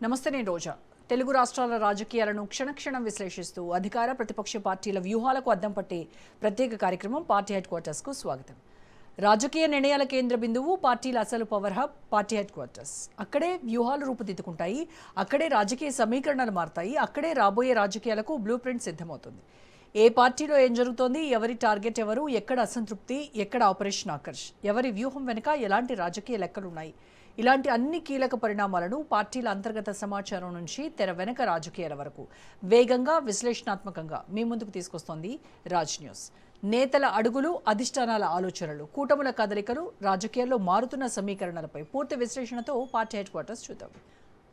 నమస్తే, నేను రోజా. తెలుగు రాష్ట్రాల రాజకీయాలను క్షణక్షణం విశ్లేషిస్తూ అధికార ప్రతిపక్ష పార్టీల వ్యూహాలకు అద్దం పట్టే ప్రత్యేక కార్యక్రమం పార్టీ హెడ్ క్వార్టర్స్కు స్వాగతం. రాజకీయ నిర్ణయాల కేంద్ర బిందువు పార్టీల అసలు power hub party head quarters. అక్కడే వ్యూహాలు రూపుదిద్దుకుంటాయి, అక్కడే రాజకీయ సమీకరణలు మారతాయి, అక్కడే రాబోయే రాజకీయాలకు బ్లూ ప్రింట్ సిద్ధమవుతుంది. ఏ పార్టీలో ఏం జరుగుతోంది, ఎవరి టార్గెట్ ఎవరు, ఎక్కడ అసంతృప్తి, ఎక్కడ ఆపరేషన్ ఆకర్ష్, ఎవరి వ్యూహం వెనుక ఎలాంటి రాజకీయ లెక్కలున్నాయి, ఇలాంటి అన్ని కీలక పరిణామాలను పార్టీల అంతర్గత సమాచారం నుంచి తెర వెనక రాజకీయాల వరకు వేగంగా విశ్లేషణాత్మకంగా మీ ముందుకు తీసుకొస్తోంది రాజ్ న్యూస్. నేతల అడుగులు, అధిష్టానాల ఆలోచనలు, కూటముల కదలికలు, రాజకీయాల్లో మారుతున్న సమీకరణలపై పూర్తి విశ్లేషణతో పార్టీ హెడ్ క్వార్టర్స్ చూద్దాం.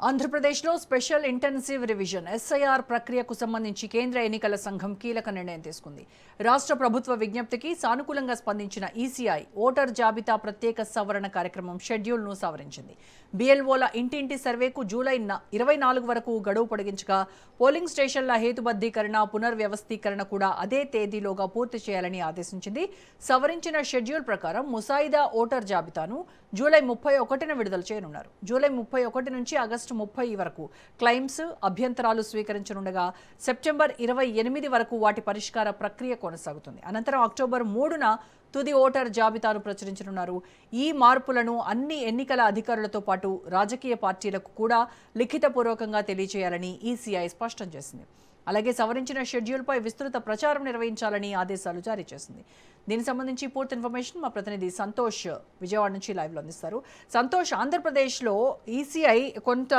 ఆంధ్రప్రదేశ్లో స్పెషల్ ఇంటెన్సివ్ రివిజన్ ఎస్ఐఆర్ ప్రక్రియకు సంబంధించి కేంద్ర ఎన్నికల సంఘం కీలక నిర్ణయం తీసుకుంది. రాష్ట్ర ప్రభుత్వ విజ్ఞప్తికి సానుకూలంగా స్పందించిన ఈసీఐ ఓటర్ జాబితా ప్రత్యేక సవరణ కార్యక్రమం షెడ్యూల్ను సవరించింది. బిఎల్ఓల ఇంటింటి సర్వేకు జూలై 24 వరకు గడువు పొడిగించగా పోలింగ్ స్టేషన్ల హేతుబద్ధీకరణ, పునర్వ్యవస్థీకరణ కూడా అదే తేదీలోగా పూర్తి చేయాలని ఆదేశించింది. సవరించిన షెడ్యూల్ ప్రకారం ముసాయిదా ఓటర్ జాబితాను జూలై 31న విడుదల చేయనున్నారు. జూలై 31 నుంచి ఆగస్టు 30 వరకు క్లెయిమ్స్, అభ్యంతరాలు స్వీకరించనుండగా సెప్టెంబర్ 28 వరకు వాటి పరిష్కార ప్రక్రియ కొనసాగుతుంది. అనంతరం అక్టోబర్ 3న తుది ఓటర్ జాబితాను ప్రచురించనున్నారు. ఈ మార్పులను అన్ని ఎన్నికల అధికారులతో పాటు రాజకీయ పార్టీలకు కూడా లిఖితపూర్వకంగా తెలియజేయాలని ఈసీఐ స్పష్టం చేసింది. అలాగే సవరించిన షెడ్యూల్పై విస్తృత ప్రచారం నిర్వహించాలని ఆదేశాలు జారీ చేసింది. దీనికి సంబంధించి పూర్తి ఇన్ఫర్మేషన్ మా ప్రతినిధి సంతోష్ విజయవాడ నుంచి లైవ్లో అందిస్తారు. సంతోష్, ఆంధ్రప్రదేశ్లో ఈసీఐ కొంత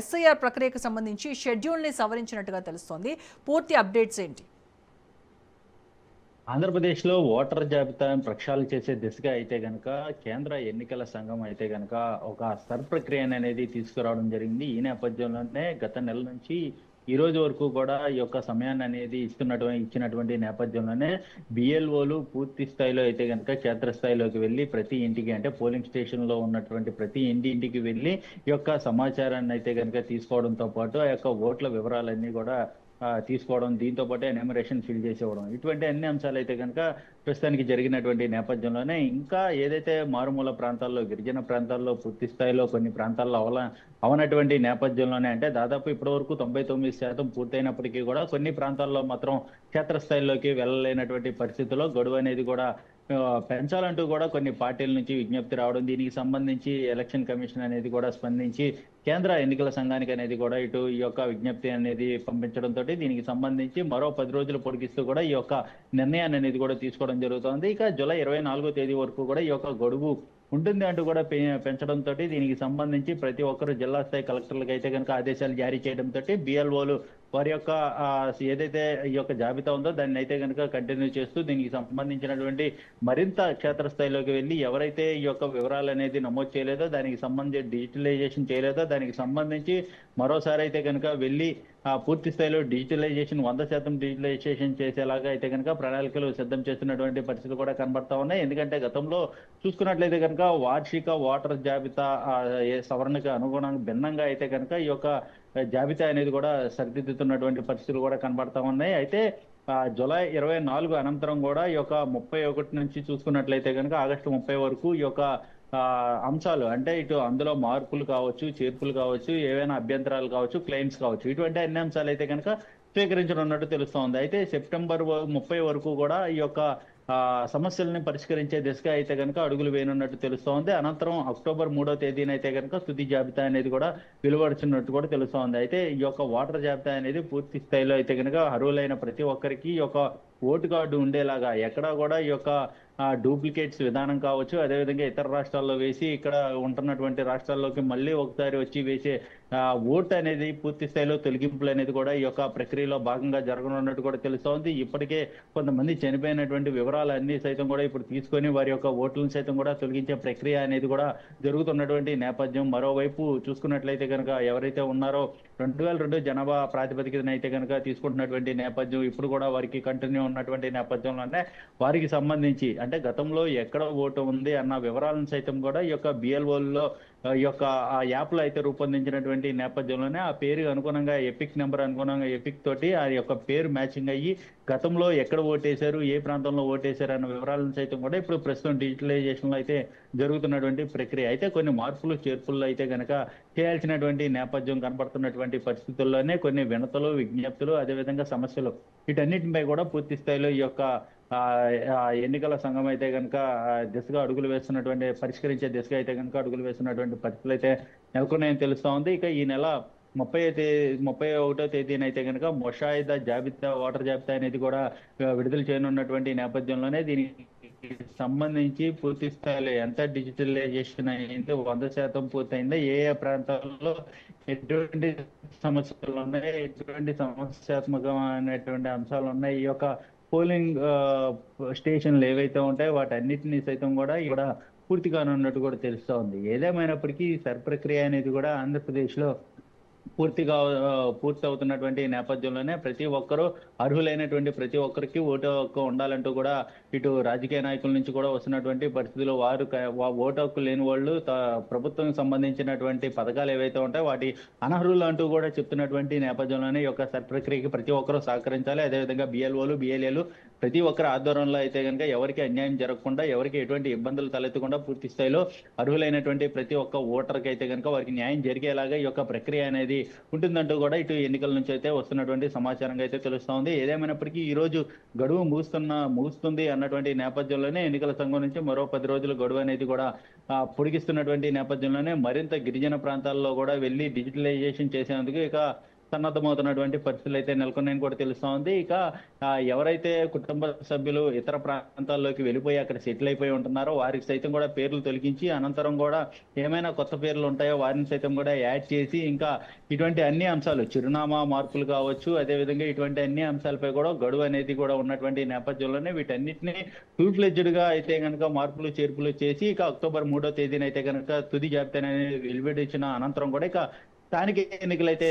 ఎస్ఐఆర్ ప్రక్రియకు సంబంధించి షెడ్యూల్ని సవరించినట్టుగా తెలుస్తోంది. పూర్తి అప్డేట్స్ ఏంటి? ఆంధ్రప్రదేశ్లో ఓటర్ జాబితాను ప్రక్షాళన చేసే దిశగా అయితే గనక కేంద్ర ఎన్నికల సంఘం అయితే గనక ఒక ప్రక్రియ అనేది తీసుకురావడం జరిగింది. ఈ నేపథ్యంలోనే గత నెల నుంచి ఈ రోజు వరకు కూడా ఈ యొక్క సమయాన్ని అనేది ఇచ్చినటువంటి నేపథ్యంలోనే బిఎల్ఓలు పూర్తి స్థాయిలో అయితే కనుక క్షేత్రస్థాయిలోకి వెళ్ళి ప్రతి ఇంటికి, అంటే పోలింగ్ స్టేషన్ లో ఉన్నటువంటి ప్రతి ఇంటికి వెళ్ళి ఈ యొక్క సమాచారాన్ని అయితే కనుక తీసుకోవడంతో పాటు ఆ యొక్క ఓట్ల వివరాలన్నీ కూడా తీసుకోవడం, దీంతో పాటు ఎన్యూమరేషన్ ఫిల్ చేసేవడం, ఇటువంటి అన్ని అంశాలు అయితే కనుక ప్రస్తుతానికి జరిగినటువంటి నేపథ్యంలోనే ఇంకా ఏదైతే మారుమూల ప్రాంతాల్లో, గిరిజన ప్రాంతాల్లో పూర్తి స్థాయిలో కొన్ని ప్రాంతాల్లో అవనటువంటి నేపథ్యంలోనే, అంటే దాదాపు ఇప్పటి వరకు 99% పూర్తయినప్పటికీ కూడా కొన్ని ప్రాంతాల్లో మాత్రం క్షేత్రస్థాయిలోకి వెళ్ళలేనటువంటి పరిస్థితుల్లో గడువు అనేది కూడా పెంచాలంటూ కూడా కొన్ని పార్టీల నుంచి విజ్ఞప్తి రావడం, దీనికి సంబంధించి ఎలక్షన్ కమిషన్ అనేది కూడా స్పందించి కేంద్ర ఎన్నికల సంఘానికి అనేది కూడా ఇటు ఈ యొక్క విజ్ఞప్తి అనేది పంపించడంతో దీనికి సంబంధించి మరో 10 రోజులు పొడిగిస్తూ కూడా ఈ యొక్క నిర్ణయాన్ని అనేది కూడా తీసుకోవడం జరుగుతోంది. ఇక జూలై 24వ తేదీ వరకు కూడా ఈ యొక్క గడువు ఉంటుంది అంటూ కూడా పెంచడంతో దీనికి సంబంధించి ప్రతి ఒక్కరు జిల్లా స్థాయి కలెక్టర్లకు అయితే కనుక ఆదేశాలు జారీ చేయడంతో బిఎల్ఓలు వారి యొక్క ఏదైతే ఈ యొక్క జాబితా ఉందో దాన్ని అయితే కనుక కంటిన్యూ చేస్తూ దీనికి సంబంధించినటువంటి మరింత క్షేత్రస్థాయిలోకి వెళ్ళి ఎవరైతే ఈ యొక్క వివరాలు అనేది నమోదు చేయలేదో, దానికి సంబంధించి డిజిటలైజేషన్ చేయలేదో దానికి సంబంధించి మరోసారి అయితే కనుక వెళ్ళి పూర్తి స్థాయిలో డిజిటలైజేషన్ 100% డిజిటలైజేషన్ చేసేలాగా అయితే కనుక ప్రణాళికలు సిద్ధం చేస్తున్నటువంటి పరిస్థితులు కూడా కనబడతా ఉన్నాయి. ఎందుకంటే గతంలో చూసుకున్నట్లయితే కనుక వార్షిక ఓటర్ జాబితా సవరణకు అనుగుణంగా భిన్నంగా అయితే కనుక ఈ యొక్క జాబితా అనేది కూడా సరిదిద్దుతున్నటువంటి పరిస్థితులు కూడా కనబడతా ఉన్నాయి. అయితే జూలై 24 అనంతరం కూడా ఈ యొక్క 31 నుంచి చూసుకున్నట్లయితే కనుక ఆగస్టు 30 వరకు ఈ యొక్క అంశాలు, అంటే ఇటు అందులో మార్పులు కావచ్చు, చేర్పులు కావచ్చు, ఏవైనా అభ్యంతరాలు కావచ్చు, క్లెయిమ్స్ కావచ్చు, ఇటువంటి అన్ని అంశాలు అయితే కనుక స్వీకరించనున్నట్టు తెలుస్తోంది. అయితే సెప్టెంబర్ 30 వరకు కూడా ఈ యొక్క సమస్యల్ని పరిష్కరించే దిశగా అయితే కనుక అడుగులు వేయనున్నట్టు తెలుస్తోంది. అనంతరం అక్టోబర్ 3వ తేదీన అయితే కనుక తుది జాబితా అనేది కూడా వెలువడుతున్నట్టు కూడా తెలుస్తోంది. అయితే ఈ యొక్క ఓటర్ జాబితా అనేది పూర్తి స్థాయిలో అయితే కనుక అర్హులైన ప్రతి ఒక్కరికి ఈ యొక్క ఓటు కార్డు ఉండేలాగా ఎక్కడా కూడా ఈ యొక్క డూప్లికేట్స్ విధానం కావచ్చు, అదేవిధంగా ఇతర రాష్ట్రాల్లో వేసి ఇక్కడ ఉంటున్నటువంటి రాష్ట్రాల్లోకి మళ్ళీ ఒకసారి వచ్చి వేసే ఓటు అనేది పూర్తి స్థాయిలో తొలగింపులు అనేది కూడా ఈ యొక్క ప్రక్రియలో భాగంగా జరగనున్నట్టు కూడా తెలుస్తోంది. ఇప్పటికే కొంతమంది చనిపోయినటువంటి వివరాలన్నీ సైతం కూడా ఇప్పుడు తీసుకొని వారి యొక్క ఓట్లను సైతం కూడా తొలగించే ప్రక్రియ అనేది కూడా జరుగుతున్నటువంటి నేపథ్యం. మరోవైపు చూసుకున్నట్లయితే కనుక ఎవరైతే ఉన్నారో 2002 జనాభా ప్రాతిపదికన అయితే కనుక తీసుకుంటున్నటువంటి నేపథ్యం ఇప్పుడు కూడా వారికి కంటిన్యూ ఉన్నటువంటి నేపథ్యంలోనే వారికి సంబంధించి అంటే గతంలో ఎక్కడ ఓటు ఉంది అన్న వివరాలను సైతం కూడా ఈ యొక్క బిఎల్ఓల్లో ఈ యొక్క ఆ యాప్ లో అయితే రూపొందించినటువంటి నేపథ్యంలోనే ఆ పేరు అనుగుణంగా ఎపిక్ నెంబర్ అనుగుణంగా ఎపిక్ తోటి ఆ యొక్క పేరు మ్యాచింగ్ అయ్యి గతంలో ఎక్కడ ఓటేశారు, ఏ ప్రాంతంలో ఓటేశారు అన్న వివరాలను సైతం కూడా ఇప్పుడు ప్రస్తుతం డిజిటలైజేషన్ లో అయితే జరుగుతున్నటువంటి ప్రక్రియ. అయితే కొన్ని మార్పులు చేర్పుల్లో అయితే గనక చేయాల్సినటువంటి నేపథ్యం కనబడుతున్నటువంటి పరిస్థితుల్లోనే కొన్ని వినతులు, విజ్ఞప్తులు, అదేవిధంగా సమస్యలు వీటన్నిటిపై కూడా పూర్తి స్థాయిలో ఈ యొక్క ఆ ఆ ఎన్నికల సంఘం అయితే కనుక దిశగా అడుగులు వేస్తున్నటువంటి పరిష్కరించే దిశగా అయితే కనుక అడుగులు వేస్తున్నటువంటి పరిస్థితులు అయితే నెలకొన్నాయని తెలుస్తా ఉంది. ఇక ఈ నెల 31వ తేదీన అయితే కనుక ముషాయిదా జాబితా, ఓటర్ జాబితా అనేది కూడా విడుదల చేయనున్నటువంటి నేపథ్యంలోనే దీనికి సంబంధించి పూర్తి స్థాయిలో ఎంత డిజిటలైజేషన్ అయింది, 100% పూర్తయిందా, ఏ ఏ ప్రాంతాల్లో ఎటువంటి సమస్యలు ఉన్నాయి, ఎటువంటి సమస్యాత్మకమైనటువంటి అంశాలు ఉన్నాయి, ఈ యొక్క పోలింగ్ స్టేషన్లు ఏవైతే ఉంటాయో వాటన్నిటిని సైతం కూడా ఇక్కడ పూర్తి కానున్నట్టు కూడా తెలుస్తా ఉంది. ఏదేమైనప్పటికీ ఈ ప్రక్రియ అనేది కూడా ఆంధ్రప్రదేశ్ లో పూర్తిగా పూర్తి అవుతున్నటువంటి నేపథ్యంలోనే ప్రతి ఒక్కరూ అర్హులైనటువంటి ప్రతి ఒక్కరికి ఓటు హక్కు ఉండాలంటూ కూడా ఇటు రాజకీయ నాయకుల నుంచి కూడా వస్తున్నటువంటి పరిస్థితుల్లో వారు ఓటు హక్కు లేని వాళ్ళు ప్రభుత్వం సంబంధించినటువంటి పథకాలు ఏవైతే ఉంటాయో వాటి అనర్హులు అంటూ కూడా చెప్తున్నటువంటి నేపథ్యంలోనే ఈ యొక్క ప్రక్రియకి ప్రతి ఒక్కరూ సహకరించాలి. అదేవిధంగా బిఎల్ఓలు, బిఎల్ఏలు ప్రతి ఒక్కరి ఆధ్వర్యంలో అయితే కనుక ఎవరికి అన్యాయం జరగకుండా, ఎవరికి ఎటువంటి ఇబ్బందులు తలెత్తకుండా పూర్తి స్థాయిలో అర్హులైనటువంటి ప్రతి ఒక్క ఓటర్కి అయితే కనుక వారికి న్యాయం జరిగేలాగా ఈ యొక్క ప్రక్రియ అనేది ఉంటుందంటూ కూడా ఇటు ఎన్నికల నుంచి అయితే వస్తున్నటువంటి సమాచారంగా అయితే తెలుస్తా ఉంది. ఏదేమైనప్పటికీ ఈ రోజు గడువు ముగుస్తుంది అన్నటువంటి నేపథ్యంలోనే ఎన్నికల సంఘం నుంచి మరో 10 రోజుల గడువు అనేది కూడా పొడిగిస్తున్నటువంటి నేపథ్యంలోనే మరింత గిరిజన ప్రాంతాల్లో కూడా వెళ్ళి డిజిటలైజేషన్ చేసేందుకు ఇక సన్నద్ధమవుతున్నటువంటి పరిస్థితులు అయితే నెలకొన్నాయని కూడా తెలుస్తా ఉంది. ఇక ఎవరైతే కుటుంబ సభ్యులు ఇతర ప్రాంతాల్లోకి వెళ్ళిపోయి అక్కడ సెటిల్ అయిపోయి ఉంటున్నారో వారికి సైతం కూడా పేర్లు తొలగించి అనంతరం కూడా ఏమైనా కొత్త పేర్లు ఉంటాయో వారిని సైతం కూడా యాడ్ చేసి ఇంకా ఇటువంటి అన్ని అంశాలు, చిరునామా మార్పులు కావచ్చు, అదేవిధంగా ఇటువంటి అన్ని అంశాలపై కూడా గడువు అనేది కూడా ఉన్నటువంటి నేపథ్యంలోనే వీటన్నిటిని ఫుల్ ఫ్లెడ్జ్డ్ గా అయితే కనుక మార్పులు చేర్పులు చేసి ఇక అక్టోబర్ 3వ తేదీన అయితే కనుక తుది జాబితా అనేది వెలువడించిన అనంతరం కూడా ఇక స్థానిక ఎన్నికలైతే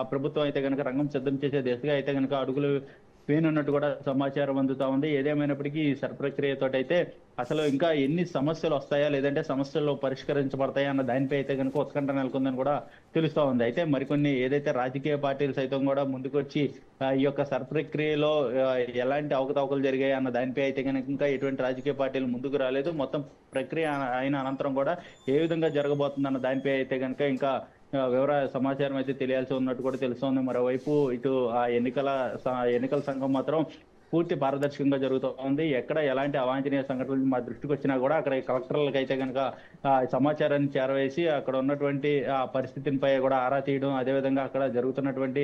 ప్రభుత్వం అయితే కనుక రంగం సిద్ధం చేసే దిశగా అయితే కనుక అడుగులు వేనున్నట్టు కూడా సమాచారం అందుతా ఉంది. ఏదేమైనప్పటికీ ఈ ప్రక్రియతో అయితే అసలు ఇంకా ఎన్ని సమస్యలు వస్తాయా, లేదంటే సమస్యలు పరిష్కరించబడతాయా అన్న దానిపై అయితే కనుక ఉత్కంఠ నెలకొందని కూడా తెలుస్తా ఉంది. అయితే మరికొన్ని ఏదైతే రాజకీయ పార్టీలు సైతం కూడా ముందుకొచ్చి ఈ యొక్క ప్రక్రియలో ఎలాంటి అవకతవకలు జరిగాయి అన్న దానిపై అయితే కనుక ఇంకా ఎటువంటి రాజకీయ పార్టీలు ముందుకు రాలేదు. మొత్తం ప్రక్రియ అయిన అనంతరం కూడా ఏ విధంగా జరగబోతుంది అన్న దానిపై అయితే కనుక ఇంకా సమాచారం అయితే తెలియాల్సి ఉన్నట్టు కూడా తెలుస్తోంది. మరోవైపు ఇటు ఆ ఎన్నికల సంఘం మాత్రం పూర్తి పారదర్శకంగా జరుగుతూ ఉంది. ఎక్కడ ఎలాంటి అవాంఛనీయ సంఘటనలు మా దృష్టికి వచ్చినా కూడా అక్కడ కలెక్టర్లకు అయితే కనుక సమాచారాన్ని చేరవేసి అక్కడ ఉన్నటువంటి ఆ పరిస్థితిపై కూడా ఆరా తీయడం, అదేవిధంగా అక్కడ జరుగుతున్నటువంటి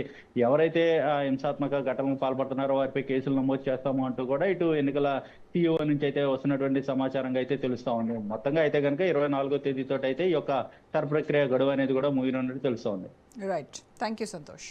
ఎవరైతే హింసాత్మక ఘటనలకు పాల్పడుతున్నారో వారిపై కేసులు నమోదు చేస్తాము అంటూ కూడా ఇటు ఎన్నికల సిఇఓ నుంచి అయితే వస్తున్నటువంటి సమాచారంగా అయితే తెలుస్తా ఉంది. మొత్తంగా అయితే కనుక 24వ తేదీతో అయితే ఈ యొక్క ప్రక్రియ గడువు అనేది కూడా ముగినట్టు తెలుస్తోంది. Right, thank you Santosh.